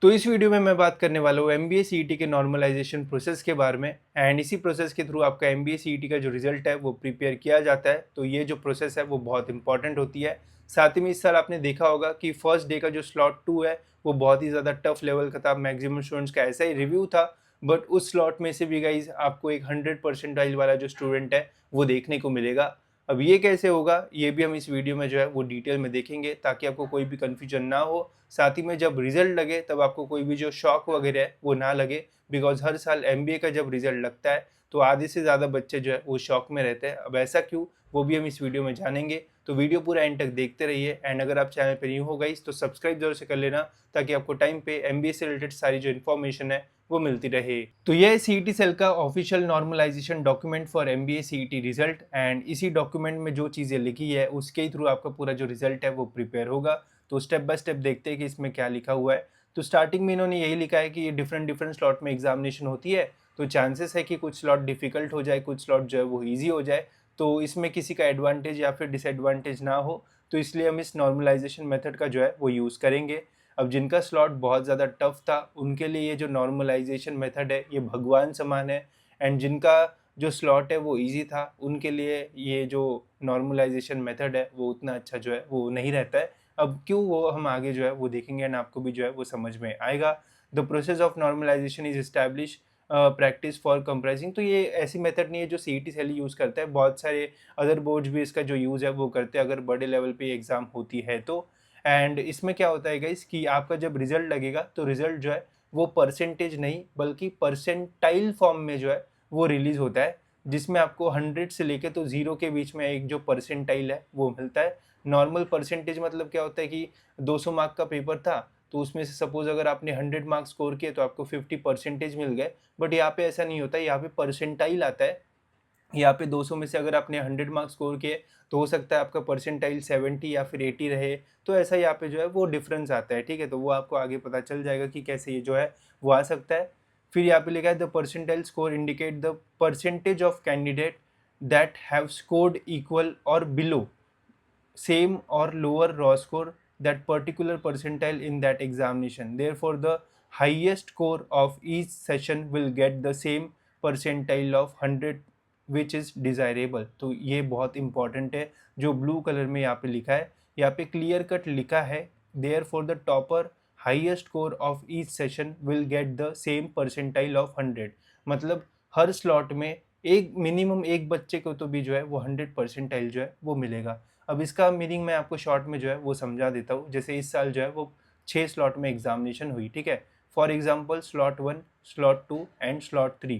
तो इस वीडियो में मैं बात करने वाला हूँ एमबीए सीईटी के नॉर्मलाइजेशन प्रोसेस के बारे में एंड इसी प्रोसेस के थ्रू आपका एमबीए सीईटी का जो रिजल्ट है वो प्रिपेयर किया जाता है। तो ये जो प्रोसेस है वो बहुत इंपॉर्टेंट होती है। साथ ही में इस साल आपने देखा होगा कि फर्स्ट डे का जो स्लॉट 2 है वो बहुत ही ज़्यादा टफ लेवल का था। मैक्सिमम स्टूडेंट्स का ऐसा ही रिव्यू था, बट उस स्लॉट में से भी गाइज आपको एक 100% वाला जो स्टूडेंट है वो देखने को मिलेगा। अब ये कैसे होगा ये भी हम इस वीडियो में जो है वो डिटेल में देखेंगे ताकि आपको कोई भी कन्फ्यूजन ना हो। साथ ही में जब रिजल्ट लगे तब आपको कोई भी जो शॉक वगैरह है वो ना लगे, बिकॉज हर साल एमबीए का जब रिजल्ट लगता है तो आधे से ज़्यादा बच्चे जो है वो शॉक में रहते हैं। अब ऐसा क्यों, वो भी हम इस वीडियो में जानेंगे। तो वीडियो पूरा एंड तक देखते रहिए एंड अगर आप चैनल पर न्यू हो गाइस तो सब्सक्राइब जरूर से कर लेना ताकि आपको टाइम पे एमबीए से रिलेटेड सारी जो इन्फॉर्मेशन है वो मिलती रहे। तो यह सीईटी सेल का official normalization document for MBA CET result and इसी डॉक्यूमेंट में जो चीज़ें लिखी है उसके ही थ्रू आपका पूरा जो रिजल्ट है वो प्रिपेयर होगा। तो स्टेप बाय स्टेप देखते हैं कि इसमें क्या लिखा हुआ है। तो स्टार्टिंग में इन्होंने यही लिखा है कि ये डिफरेंट डिफरेंट स्लॉट में एग्जामिनेशन होती है, तो चांसेस है कि कुछ स्लॉट डिफिकल्ट हो जाए, कुछ स्लॉट जो है वो ईजी हो जाए। तो इसमें किसी का एडवांटेज या फिर डिसएडवांटेज ना हो, तो इसलिए हम इस नॉर्मलाइजेशन मेथड का जो है वो यूज़ करेंगे। अब जिनका स्लॉट बहुत ज़्यादा टफ था उनके लिए ये जो नॉर्मलाइजेशन मेथड है ये भगवान समान है, एंड जिनका जो स्लॉट है वो इजी था उनके लिए ये जो नॉर्मलाइजेशन मेथड है वो उतना अच्छा जो है वो नहीं रहता है। अब क्यों, वो हम आगे जो है वो देखेंगे एंड आपको भी जो है वो समझ में आएगा। The process of normalization is establish practice for compressing. तो ये ऐसी मेथड नहीं है जो सीईटी सेल यूज़ करता है, बहुत सारे अदर बोर्ड्स भी इसका जो यूज़ है वो करते हैं अगर बड़े लेवल पे एग्ज़ाम होती है तो। एंड इसमें क्या होता है गाइस कि आपका जब रिजल्ट लगेगा तो रिजल्ट जो है वो परसेंटेज नहीं बल्कि परसेंटाइल फॉर्म में जो है वो रिलीज होता है, जिसमें आपको 100 से लेके तो 0 के बीच में एक जो परसेंटाइल है वो मिलता है। नॉर्मल परसेंटेज मतलब क्या होता है कि 200 मार्क का पेपर था तो उसमें से सपोज अगर आपने 100 मार्क्स स्कोर किए तो आपको 50% मिल गए, बट यहाँ पे ऐसा नहीं होता, यहाँ पे परसेंटाइल आता है। यहाँ पे 200 में से अगर आपने 100 मार्क्स स्कोर किए तो हो सकता है आपका परसेंटाइल 70 या फिर 80 रहे। तो ऐसा यहाँ पे जो है वो डिफरेंस आता है, ठीक है। तो वो आपको आगे पता चल जाएगा कि कैसे ये जो है वो आ सकता है। फिर यहाँ पे लिखा है the percentile score indicate the percentage of candidate that have scored equal और below same or lower raw score that particular percentile in that examination. Therefore, the highest score of each session will get the same percentile of 100 which is desirable. तो ये बहुत important है जो blue colour में यहाँ पे लिखा है, यहाँ पे क्लियर कट लिखा है therefore the topper highest score of each session will get the same percentile of 100। मतलब हर स्लॉट में एक मिनिमम एक बच्चे को तो भी जो है वो 100% जो है वो मिलेगा। अब इसका मीनिंग मैं आपको शॉर्ट में जो है वो समझा देता हूँ। जैसे इस साल जो है वो 6 स्लॉट में एग्जामिनेशन हुई, ठीक है। For example slot 1, slot 2 and slot 3,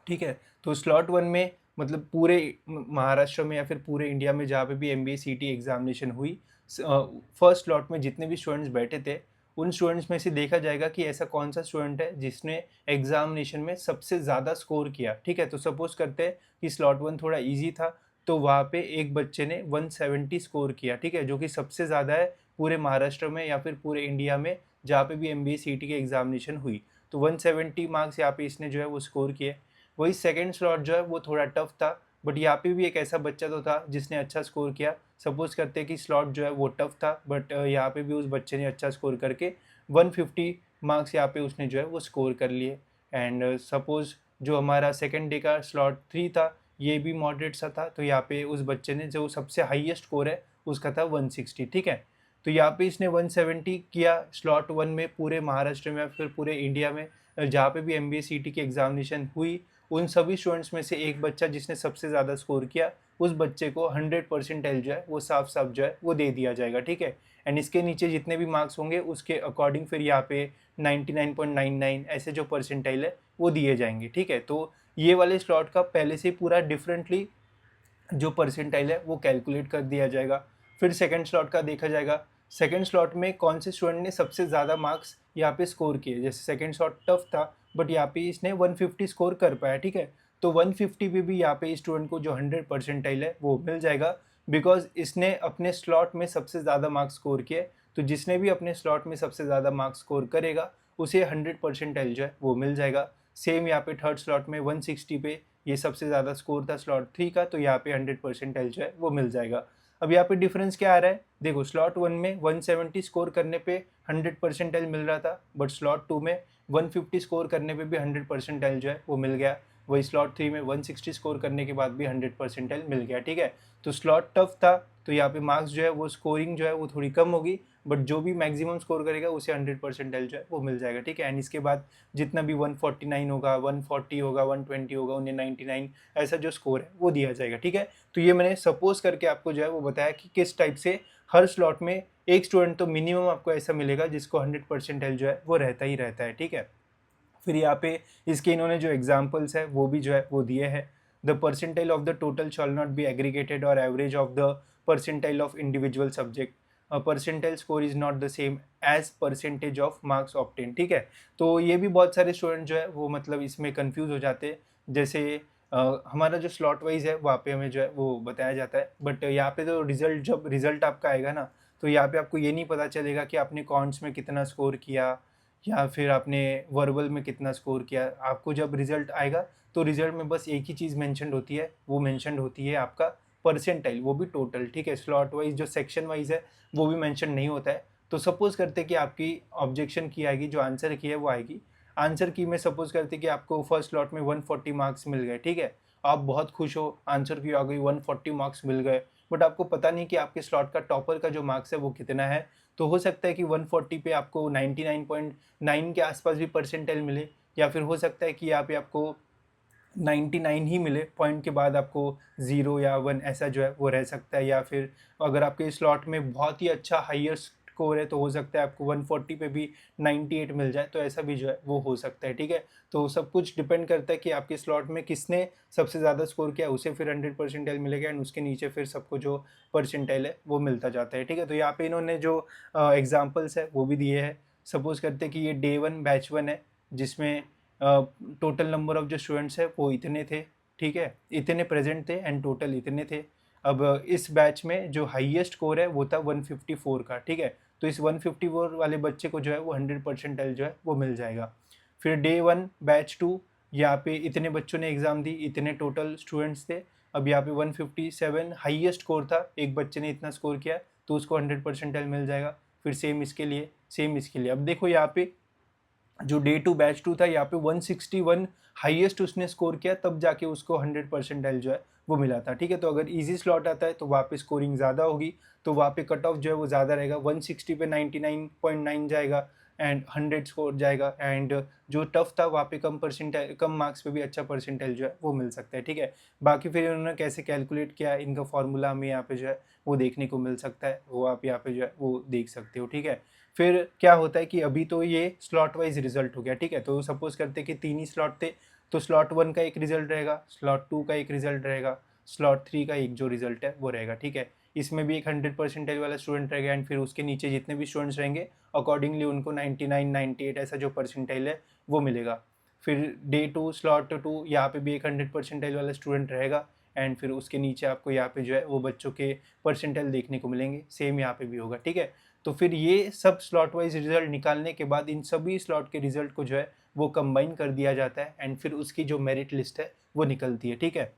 ठीक है। तो स्लॉट 1 में मतलब पूरे महाराष्ट्र में या फिर पूरे इंडिया में जहाँ पे भी एमबीए सीईटी एग्जामिनेशन हुई, फर्स्ट स्लॉट में जितने भी स्टूडेंट्स बैठे थे उन स्टूडेंट्स में से देखा जाएगा कि ऐसा कौन सा स्टूडेंट है जिसने एग्जामिनेशन में सबसे ज़्यादा स्कोर किया, ठीक है। तो सपोज करते हैं कि स्लॉट 1 थोड़ा ईजी था तो वहाँ पे एक बच्चे ने 170 स्कोर किया, ठीक है, जो कि सबसे ज़्यादा है पूरे महाराष्ट्र में या फिर पूरे इंडिया में जहाँ पे भी एमबीए सीईटी की एग्जामिनेशन हुई। तो 170 मार्क्स यहाँ पे इसने जो है वो स्कोर किए। वही सेकंड स्लॉट जो है वो थोड़ा टफ था, बट यहाँ पे भी एक ऐसा बच्चा तो था जिसने अच्छा स्कोर किया। सपोज करते हैं कि स्लॉट जो है वो टफ था, बट यहाँ पे भी उस बच्चे ने अच्छा स्कोर करके 150 मार्क्स यहाँ पे उसने जो है वो स्कोर कर लिए। एंड सपोज जो हमारा सेकेंड डे का स्लॉट 3 था ये भी मॉडरेट सा था, तो यहाँ पे उस बच्चे ने जो सबसे हाईएस्ट स्कोर है उसका था 160, ठीक है। तो यहाँ पे इसने 170 किया स्लॉट 1 में पूरे महाराष्ट्र में या फिर पूरे इंडिया में जहाँ पे भी एमबीए सीईटी की एग्जामिनेशन हुई उन सभी स्टूडेंट्स में से एक बच्चा जिसने सबसे ज़्यादा स्कोर किया उस बच्चे को 100% जो है वो साफ साफ जो है वो दे दिया जाएगा, ठीक है। एंड इसके नीचे जितने भी मार्क्स होंगे उसके अकॉर्डिंग फिर यहाँ पे 99.99 ऐसे जो परसेंटाइल है वो दिए जाएंगे, ठीक है। तो ये वाले स्लॉट का पहले से पूरा डिफरेंटली जो परसेंटाइल है वो कैलकुलेट कर दिया जाएगा। फिर सेकंड स्लॉट का देखा जाएगा, सेकंड स्लॉट में कौन से स्टूडेंट ने सबसे ज़्यादा मार्क्स यहाँ पे स्कोर किए। जैसे सेकंड स्लॉट टफ था बट यहाँ पे इसने 150 स्कोर कर पाया, ठीक है। तो 150 पे भी यहाँ पे स्टूडेंट को जो 100 परसेंटाइल है वो मिल जाएगा, बिकॉज इसने अपने स्लॉट में सबसे ज़्यादा मार्क्स स्कोर किए। तो जिसने भी अपने स्लॉट में सबसे ज़्यादा मार्क्स स्कोर करेगा उसे 100 परसेंटाइल जो है वो मिल जाएगा। सेम यहाँ पे थर्ड स्लॉट में 160 पे ये सबसे ज़्यादा स्कोर था स्लॉट 3 का, तो यहाँ पे 100 परसेंटाइल जो है वो मिल जाएगा। अब यहाँ पे डिफरेंस क्या आ रहा है, देखो स्लॉट 1 में 170 स्कोर करने पे 100 परसेंटाइल मिल रहा था, बट स्लॉट 2 में 150 स्कोर करने पे भी 100 परसेंटाइल जो है वो मिल गया। वही स्लॉट 3 में 160 स्कोर करने के बाद भी 100 परसेंटाइल मिल गया। ठीक है, तो स्लॉट टफ था तो यहाँ पे मार्क्स जो है वो स्कोरिंग जो है वो थोड़ी कम होगी, बट जो भी मैक्सिमम स्कोर करेगा उसे 100 परसेंटाइल जो है वो मिल जाएगा। ठीक है, एंड इसके बाद जितना भी 149 होगा, 140 होगा, 120 होगा, उन्हें 99 ऐसा जो स्कोर है वो दिया जाएगा। ठीक है, तो ये मैंने सपोज करके आपको जो है वो बताया कि किस टाइप से हर स्लॉट में एक स्टूडेंट तो मिनिमम आपको ऐसा मिलेगा जिसको 100 परसेंटाइल जो है वो रहता ही रहता है। ठीक है, फिर यहाँ पे इसके इन्होंने जो एग्जाम्पल्स है वो भी जो है वो दिए हैं। The percentile of the total shall not be aggregated और average of the percentile of individual subject. Percentile score is not the same as percentage of marks obtain. ठीक है, तो ये भी बहुत सारे स्टूडेंट जो है वो मतलब इसमें कंफ्यूज हो जाते हैं। जैसे हमारा जो स्लॉट वाइज है वहाँ पे हमें जो है वो बताया जाता है, बट यहाँ पे तो रिजल्ट जब रिजल्ट आपका आएगा ना, तो यहाँ पे आपको ये नहीं पता चलेगा कि आपने कॉन्ट्स में कितना स्कोर किया या फिर आपने वर्बल में कितना स्कोर किया। आपको जब रिजल्ट आएगा तो रिजल्ट में बस एक ही चीज़ मेंशनड होती है, वो मेंशनड होती है आपका परसेंटाइल, वो भी टोटल। ठीक है, स्लॉट वाइज जो सेक्शन वाइज है वो भी मेंशन नहीं होता है। तो सपोज करते कि आपकी ऑब्जेक्शन की आएगी, जो आंसर की है वो आएगी। आंसर की में सपोज करते कि आपको फर्स्ट स्लॉट में 140 मार्क्स मिल गए। ठीक है, आप बहुत खुश हो, आंसर की आ गई 140 मार्क्स मिल गए, बट आपको पता नहीं कि आपके स्लॉट का टॉपर का जो मार्क्स है वो कितना है। तो हो सकता है कि 140 पे आपको 99.9 के आसपास भी परसेंटाइल मिले, या फिर हो सकता है कि यहाँ पे आपको 99 ही मिले, पॉइंट के बाद आपको 0 या 1 ऐसा जो है वो रह सकता है। या फिर अगर आपके स्लॉट में बहुत ही अच्छा हाईएस्ट स्कोर है तो हो सकता है आपको 140 पे भी 98 मिल जाए, तो ऐसा भी जो है वो हो सकता है। ठीक है, तो सब कुछ डिपेंड करता है कि आपके स्लॉट में किसने सबसे ज़्यादा स्कोर किया, उसे फिर 100 परसेंटाइल मिलेगा, एंड उसके नीचे फिर सबको जो परसेंटाइल है वो मिलता जाता है। ठीक है, तो यहाँ पे इन्होंने जो एग्जाम्पल्स है वो भी दिए हैं। सपोज करते हैं कि ये डे 1 बैच 1 है, जिसमें टोटल नंबर ऑफ जो स्टूडेंट्स है वो इतने थे। ठीक है, इतने प्रेजेंट थे एंड टोटल इतने थे। अब इस बैच में जो हाईएस्ट स्कोर है वो था 154 का। ठीक है, तो इस 154 वाले बच्चे को जो है वो 100 परसेंटाइल जो है वो मिल जाएगा। फिर डे 1 बैच 2, यहाँ पे इतने बच्चों ने एग्ज़ाम दी, इतने टोटल स्टूडेंट्स थे। अब यहाँ पे 157 हाईएस्ट स्कोर था, एक बच्चे ने इतना स्कोर किया तो उसको 100 परसेंटाइल मिल जाएगा। फिर सेम इसके लिए, सेम इसके लिए। अब देखो यहाँ पे जो डे 2 बैच 2 था, यहाँ पे 161 हाईएस्ट उसने स्कोर किया, तब जाके उसको 100 परसेंटाइल जो है वो मिला था। ठीक है, तो अगर इजी स्लॉट आता है तो वहाँ पे स्कोरिंग ज़्यादा होगी, तो वहाँ पे कट ऑफ जो है वो ज़्यादा रहेगा। 160 पे 99.9 जाएगा एंड 100 स्कोर जाएगा, एंड जो टफ था वहाँ पे कम परसेंटाइल, कम मार्क्स पे भी अच्छा परसेंटाइल जो है वो मिल सकता है। ठीक है, बाकी फिर उन्होंने कैसे कैलकुलेट किया, इनका फॉर्मूला हमें यहाँ पे जो है वो देखने को मिल सकता है, वो आप यहाँ पे जो है वो देख सकते हो। ठीक है, फिर क्या होता है कि अभी तो ये स्लॉट वाइज रिजल्ट हो गया। ठीक है, तो सपोज करते कि 3 ही स्लॉट थे, तो स्लॉट 1 का एक रिजल्ट रहेगा, स्लॉट 2 का एक रिजल्ट रहेगा, स्लॉट 3 का एक जो रिजल्ट है वो रहेगा। ठीक है, इसमें भी एक 100 परसेंटेज वाला स्टूडेंट रहेगा, एंड फिर उसके नीचे जितने भी स्टूडेंट्स रहेंगे अकॉर्डिंगली उनको 99, 98 ऐसा जो परसेंटाइल है वो मिलेगा। फिर डे 2 स्लॉट 2, यहाँ पे भी एक 100 परसेंटाइल वाला स्टूडेंट रहेगा, एंड फिर उसके नीचे आपको यहाँ पे जो है वो बच्चों के परसेंटाइल देखने को मिलेंगे, सेम यहाँ पे भी होगा। ठीक है, तो फिर ये सब स्लॉट वाइज रिजल्ट निकालने के बाद इन सभी स्लॉट के रिजल्ट को जो है वो कंबाइन कर दिया जाता है, एंड फिर उसकी जो मेरिट लिस्ट है वो निकलती है। ठीक है,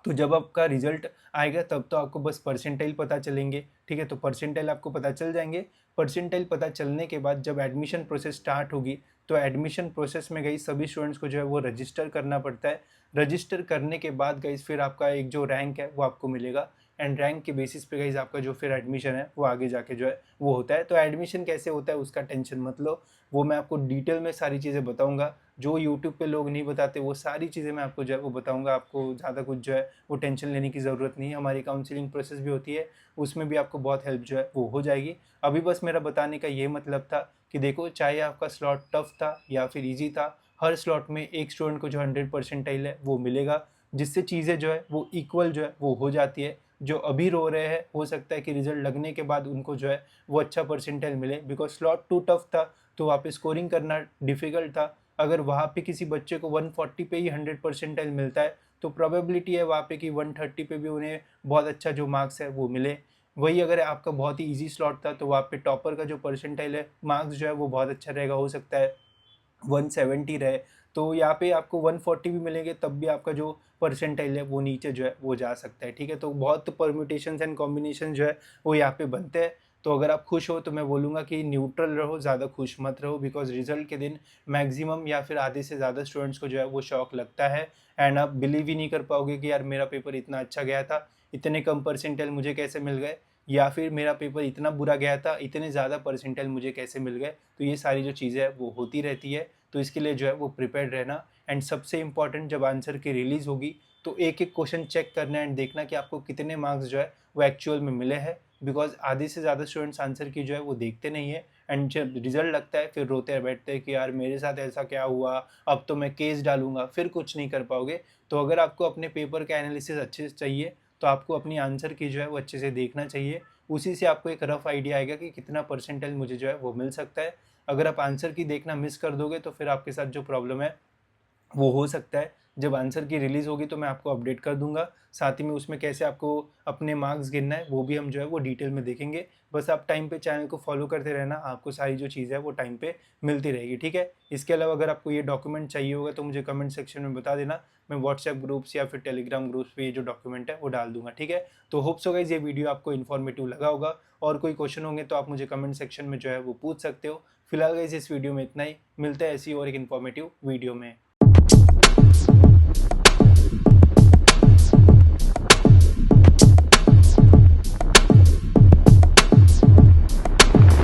तो जब आपका रिजल्ट आएगा तब तो आपको बस परसेंटाइल पता चलेंगे। ठीक है, तो परसेंटाइल आपको पता चल जाएंगे। परसेंटाइल पता चलने के बाद जब एडमिशन प्रोसेस स्टार्ट होगी, तो एडमिशन प्रोसेस में गई सभी स्टूडेंट्स को जो है वो रजिस्टर करना पड़ता है। रजिस्टर करने के बाद गई फिर आपका एक जो रैंक है वो आपको मिलेगा, एंड रैंक के बेसिस पे गई आपका जो फिर एडमिशन है वो आगे जाके जो है वो होता है। तो एडमिशन कैसे होता है उसका टेंशन मत लो, वो मैं आपको डिटेल में सारी चीज़ें बताऊंगा। जो यूट्यूब पे लोग नहीं बताते वो सारी चीज़ें मैं आपको जो है वो बताऊंगा। आपको ज़्यादा कुछ जो है वो टेंशन लेने की ज़रूरत नहीं है। हमारी काउंसलिंग प्रोसेस भी होती है, उसमें भी आपको बहुत हेल्प जो है वो हो जाएगी। अभी बस मेरा बताने का ये मतलब था कि देखो, चाहे आपका स्लॉट टफ था या फिर ईजी था, हर स्लॉट में एक स्टूडेंट को जो 100 परसेंटाइल है वो मिलेगा, जिससे चीज़ें जो है वो इक्वल जो है वो हो जाती है। जो अभी रो रहे हैं हो सकता है कि रिजल्ट लगने के बाद उनको जो है वो अच्छा परसेंटाइल मिले, बिकॉज स्लॉट 2 टफ था तो वहाँ पे स्कोरिंग करना डिफ़िकल्ट था। अगर वहाँ पे किसी बच्चे को 140 पे ही 100 परसेंटाइल मिलता है तो प्रोबेबिलिटी है वहाँ पे कि 130 पे भी उन्हें बहुत अच्छा जो मार्क्स है वो मिले। वही अगर आपका बहुत ही ईजी स्लॉट था तो वहाँ पे टॉपर का जो परसेंटाइल है, मार्क्स जो है वो बहुत अच्छा रहेगा, हो सकता है 170 रहे, तो यहाँ पे आपको 140 भी मिलेंगे तब भी आपका जो परसेंटाइल है वो नीचे जो है वो जा सकता है, ठीक है। तो बहुत परम्यूटेशंस एंड कॉम्बिनेशन जो है वो यहाँ पे बनते हैं। तो अगर आप खुश हो तो मैं बोलूँगा कि न्यूट्रल रहो, ज़्यादा खुश मत रहो, बिकॉज रिजल्ट के दिन मैक्सिमम या फिर आधे से ज़्यादा स्टूडेंट्स को जो है वो शॉक लगता है। एंड आप बिलीव ही नहीं कर पाओगे कि यार मेरा पेपर इतना अच्छा गया था, इतने कम परसेंटाइल मुझे कैसे मिल गए, या फिर मेरा पेपर इतना बुरा गया था, इतने ज़्यादा परसेंटाइल मुझे कैसे मिल गए। तो ये सारी जो चीज़ें हैं वो होती रहती है। तो इसके लिए जो है वो प्रिपेयर्ड रहना। एंड सबसे इम्पॉर्टेंट, जब आंसर की रिलीज़ होगी तो एक एक क्वेश्चन चेक करना एंड देखना कि आपको कितने मार्क्स जो है वो एक्चुअल में मिले हैं। बिकॉज आधे से ज़्यादा स्टूडेंट्स आंसर की जो है वो देखते नहीं है, एंड जब रिजल्ट लगता है फिर रोते बैठते हैं कि यार मेरे साथ ऐसा क्या हुआ, अब तो मैं केस डालूंगा, फिर कुछ नहीं कर पाओगे। तो अगर आपको अपने पेपर का एनालिसिस अच्छे से चाहिए तो आपको अपनी आंसर की जो है वो अच्छे से देखना चाहिए। उसी से आपको एक रफ आइडिया आएगा कि कितना परसेंटेज मुझे जो है वो मिल सकता है। अगर आप आंसर की देखना मिस कर दोगे तो फिर आपके साथ जो प्रॉब्लम है वो हो सकता है। जब आंसर की रिलीज़ होगी तो मैं आपको अपडेट कर दूंगा। साथ ही में उसमें कैसे आपको अपने मार्क्स गिनना है वो भी हम जो है वो डिटेल में देखेंगे। बस आप टाइम पे चैनल को फॉलो करते रहना, आपको सारी जो चीज़ें है वो टाइम पे मिलती रहेगी, ठीक है। इसके अलावा अगर आपको ये डॉक्यूमेंट चाहिए होगा तो मुझे कमेंट सेक्शन में बता देना, मैं व्हाट्सएप ग्रुप्स या फिर टेलीग्राम ग्रुप्स पे ये जो डॉक्यूमेंट है वो डाल दूंगा, ठीक है। तो होप सो गाइस ये वीडियो आपको इन्फॉर्मेटिव लगा होगा। और कोई क्वेश्चन होंगे तो आप मुझे कमेंट सेक्शन में जो है वो पूछ सकते हो। फिलहाल गाइस इस वीडियो में इतना ही, मिलते हैं ऐसी और एक इन्फॉर्मेटिव वीडियो में।